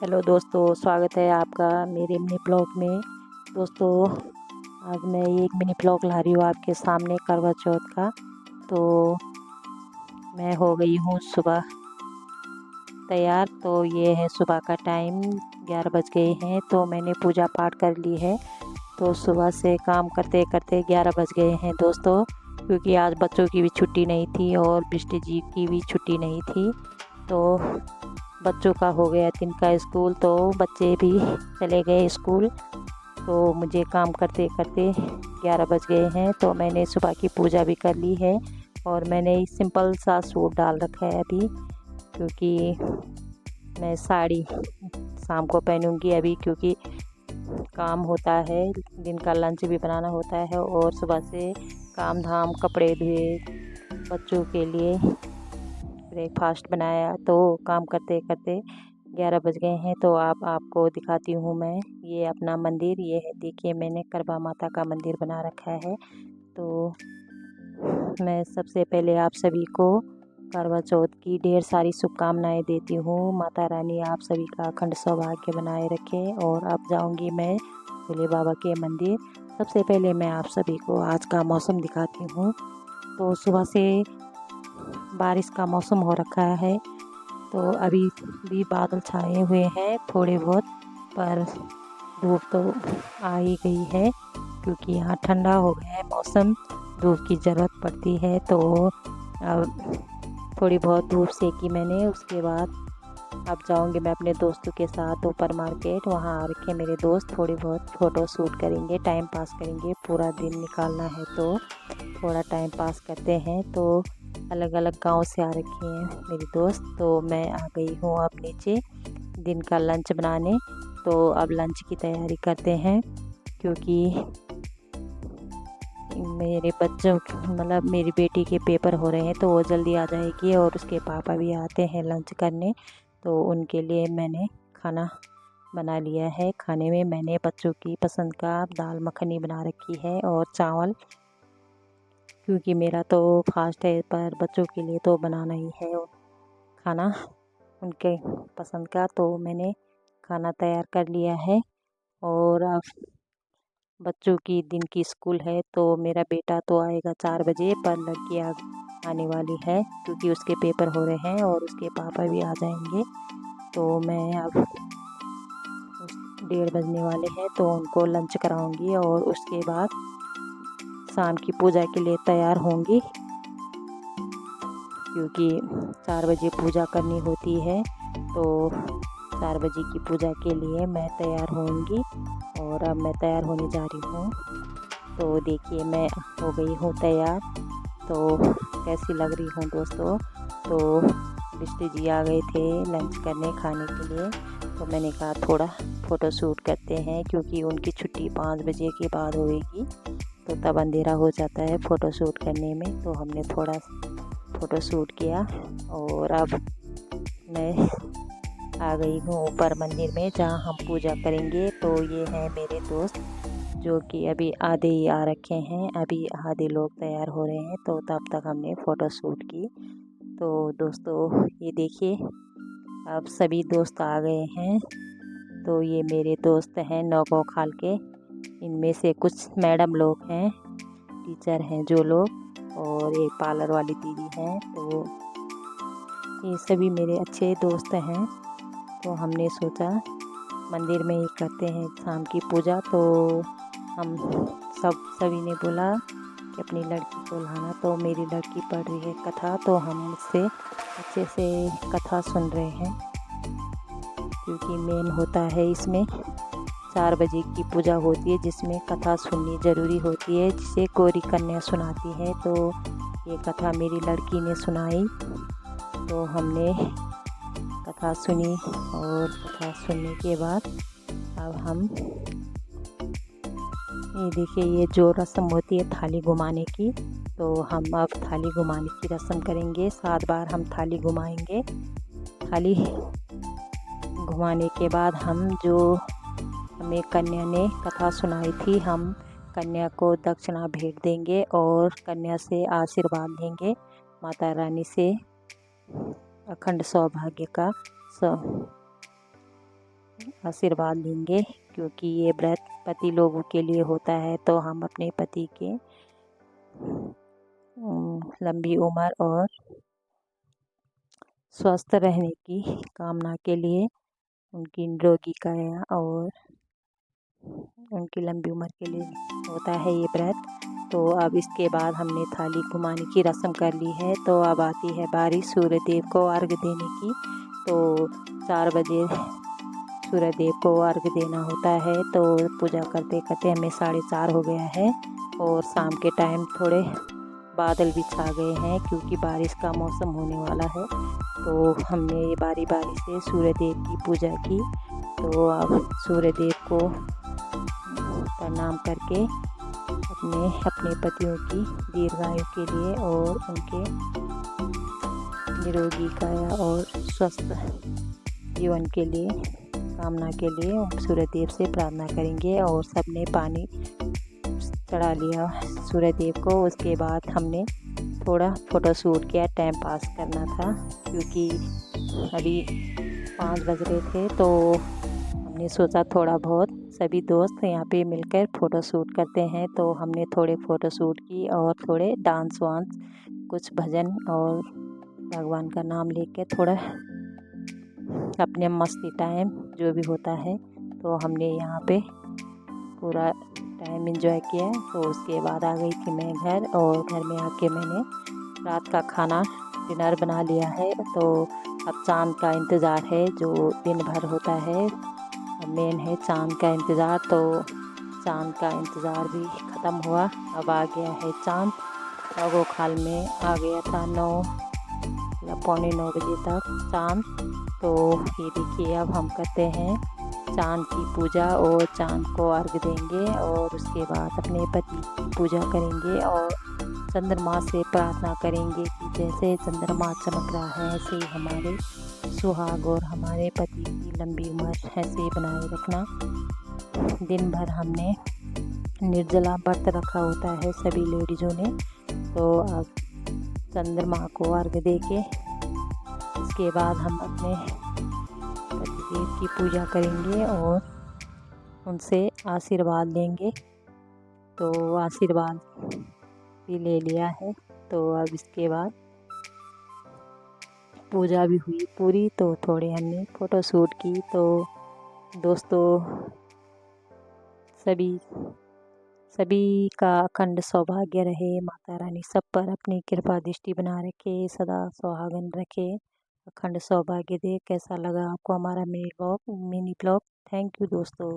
Hello दोस्तों, स्वागत है आपका मेरे मिनी ब्लॉग में। दोस्तों, आज मैं एक मिनी ब्लॉग ला रही हूँ आपके सामने करवा चौथ का। तो मैं हो गई हूँ सुबह तैयार। तो ये है सुबह का टाइम, 11 बज गए हैं। तो मैंने पूजा पाठ कर ली है। तो सुबह से काम करते करते 11 बज गए हैं दोस्तों, क्योंकि आज बच्चों की भी छुट्टी नहीं थी और बिष्टी जी की भी छुट्टी नहीं थी। तो बच्चों का हो गया दिन का स्कूल, तो बच्चे भी चले गए स्कूल। तो मुझे काम करते करते 11 बज गए हैं। तो मैंने सुबह की पूजा भी कर ली है और मैंने सिंपल सा सूट डाल रखा है अभी, क्योंकि मैं साड़ी शाम को पहनूंगी अभी, क्योंकि काम होता है, दिन का लंच भी बनाना होता है और सुबह से काम धाम, कपड़े धुए, बच्चों के लिए ब्रेकफास्ट बनाया। तो काम करते करते 11 बज गए हैं। तो आपको दिखाती हूँ मैं ये अपना मंदिर। ये है, देखिए मैंने करवा माता का मंदिर बना रखा है। तो मैं सबसे पहले आप सभी को करवा चौथ की ढेर सारी शुभकामनाएं देती हूँ। माता रानी आप सभी का अखंड सौभाग्य बनाए रखे। और अब जाऊँगी मैं भोले बाबा के मंदिर। सबसे पहले मैं आप सभी को आज का मौसम दिखाती हूँ। तो सुबह से बारिश का मौसम हो रखा है। तो अभी भी बादल छाए हुए हैं थोड़े बहुत, पर धूप तो आ ही गई है, क्योंकि यहाँ ठंडा हो गया है मौसम, धूप की ज़रूरत पड़ती है। तो अब थोड़ी बहुत धूप सेकी मैंने। उसके बाद अब जाऊंगी मैं अपने दोस्तों के साथ ऊपर मार्केट। वहाँ आ रखे मेरे दोस्त, थोड़ी बहुत फ़ोटो शूट करेंगे, टाइम पास करेंगे। पूरा दिन निकालना है तो थोड़ा टाइम पास करते हैं। तो अलग अलग गांव से आ रखे हैं मेरे दोस्त। तो मैं आ गई हूँ अब नीचे दिन का लंच बनाने। तो अब लंच की तैयारी करते हैं, क्योंकि मेरे बच्चों मतलब मेरी बेटी के पेपर हो रहे हैं, तो वो जल्दी आ जाएगी और उसके पापा भी आते हैं लंच करने। तो उनके लिए मैंने खाना बना लिया है। खाने में मैंने बच्चों की पसंद का दाल मखनी बना रखी है और चावल, क्योंकि मेरा तो फास्ट है, पर बच्चों के लिए तो बनाना ही है खाना उनके पसंद का। तो मैंने खाना तैयार कर लिया है। और अब बच्चों की दिन की स्कूल है। तो मेरा बेटा तो आएगा 4 बजे, पर लड़की आने वाली है, क्योंकि उसके पेपर हो रहे हैं और उसके पापा भी आ जाएंगे। तो मैं अब 1:30 बजने वाले हैं, तो उनको लंच कराऊंगी और उसके बाद शाम की पूजा के लिए तैयार होंगी, क्योंकि 4 बजे पूजा करनी होती है। तो 4 बजे की पूजा के लिए मैं तैयार होंगी और अब मैं तैयार होने जा रही हूँ। तो देखिए मैं हो गई हूँ तैयार। तो कैसी लग रही हूँ दोस्तों। तो बिष्टी जी आ गए थे लंच करने, खाने के लिए। तो मैंने कहा थोड़ा फ़ोटो शूट करते हैं, क्योंकि उनकी छुट्टी 5 बजे के बाद होएगी, तो तब अंधेरा हो जाता है फ़ोटो शूट करने में। तो हमने थोड़ा फ़ोटो शूट किया और अब मैं आ गई हूँ ऊपर मंदिर में, जहाँ हम पूजा करेंगे। तो ये हैं मेरे दोस्त, जो कि अभी आधे ही आ रखे हैं, अभी आधे लोग तैयार हो रहे हैं। तो तब तक हमने फ़ोटो शूट की। तो दोस्तों ये देखिए, अब सभी दोस्त आ गए हैं। तो ये मेरे दोस्त हैं नौगांव खाल के। इनमें से कुछ मैडम लोग हैं, टीचर हैं जो लोग, और एक पार्लर वाली दीदी हैं। तो ये सभी मेरे अच्छे दोस्त हैं। तो हमने सोचा मंदिर में ही करते हैं शाम की पूजा। तो हम सभी ने बोला कि अपनी लड़की को लाना। तो मेरी लड़की पढ़ रही है कथा, तो हम उससे अच्छे से कथा सुन रहे हैं, क्योंकि मेन होता है इसमें 4 बजे की पूजा होती है, जिसमें कथा सुननी ज़रूरी होती है, जिसे कोरी कन्या सुनाती है। तो ये कथा मेरी लड़की ने सुनाई। तो हमने कथा सुनी और कथा सुनने के बाद अब हम ये देखिए, ये जो रस्म होती है थाली घुमाने की, तो हम अब थाली घुमाने की रस्म करेंगे। 7 बार हम थाली घुमाएंगे। थाली घुमाने के बाद हम जो हमें कन्या ने कथा सुनाई थी, हम कन्या को दक्षिणा भेंट देंगे और कन्या से आशीर्वाद लेंगे, माता रानी से अखंड सौभाग्य का आशीर्वाद लेंगे, क्योंकि ये व्रत पति लोगों के लिए होता है। तो हम अपने पति के लंबी उम्र और स्वस्थ रहने की कामना के लिए, उनकी निरोगी काया और उनकी लंबी उम्र के लिए होता है ये व्रत। तो अब इसके बाद हमने थाली घुमाने की रस्म कर ली है। तो अब आती है बारी सूर्य देव को अर्घ देने की। तो 4 बजे सूर्य देव को अर्घ देना होता है। तो पूजा करते करते हमें 4:30 हो गया है और शाम के टाइम थोड़े बादल भी छा गए हैं, क्योंकि बारिश का मौसम होने वाला है। तो हमने ये बारी बारी से सूर्य देव की पूजा की। तो अब सूर्य देव को प्रणाम करके अपने अपने पतियों की दीर्घायु के लिए और उनके निरोगी काया और स्वस्थ जीवन के लिए कामना के लिए सूर्य देव से प्रार्थना करेंगे। और सबने पानी चढ़ा लिया सूर्य देव को। उसके बाद हमने थोड़ा फ़ोटोशूट किया, टाइम पास करना था, क्योंकि अभी 5 बज रहे थे। तो हमने सोचा थोड़ा बहुत सभी दोस्त यहाँ पे मिलकर फ़ोटोशूट करते हैं। तो हमने थोड़े फ़ोटोशूट की और थोड़े डांस वांस, कुछ भजन और भगवान का नाम लेके थोड़ा अपने मस्ती टाइम जो भी होता है, तो हमने यहाँ पे पूरा टाइम एंजॉय किया। तो उसके बाद आ गई थी मैं घर, और घर में आके मैंने रात का खाना डिनर बना लिया है। तो अब चाँद का इंतज़ार है, जो दिन भर होता है मेन है चाँद का इंतज़ार। तो चाँद का इंतज़ार भी ख़त्म हुआ, अब आ गया है चाँद। लगो खाल में आ गया था 9 बजे तक चाँद। तो ये देखिए अब हम करते हैं चाँद की पूजा और चाँद को अर्घ देंगे, और उसके बाद अपने पति की पूजा करेंगे और चंद्रमा से प्रार्थना करेंगे कि जैसे चंद्रमा चमक रहा है ऐसे ही हमारे सुहाग और हमारे पति की लंबी उम्र ऐसे बनाए रखना। दिन भर हमने निर्जला व्रत रखा होता है सभी लेडीज़ों ने। तो अब चंद्रमा को अर्घ दे के उसके बाद हम अपने पतिदेव की पूजा करेंगे और उनसे आशीर्वाद लेंगे। तो आशीर्वाद भी ले लिया है। तो अब इसके बाद पूजा भी हुई पूरी। तो थोड़े हमने फ़ोटोशूट की। तो दोस्तों सभी का अखंड सौभाग्य रहे, माता रानी सब पर अपनी कृपा दृष्टि बना रखे, सदा सुहागन रखे, अखंड सौभाग्य दे। कैसा लगा आपको हमारा मिनी ब्लॉग? थैंक यू दोस्तों।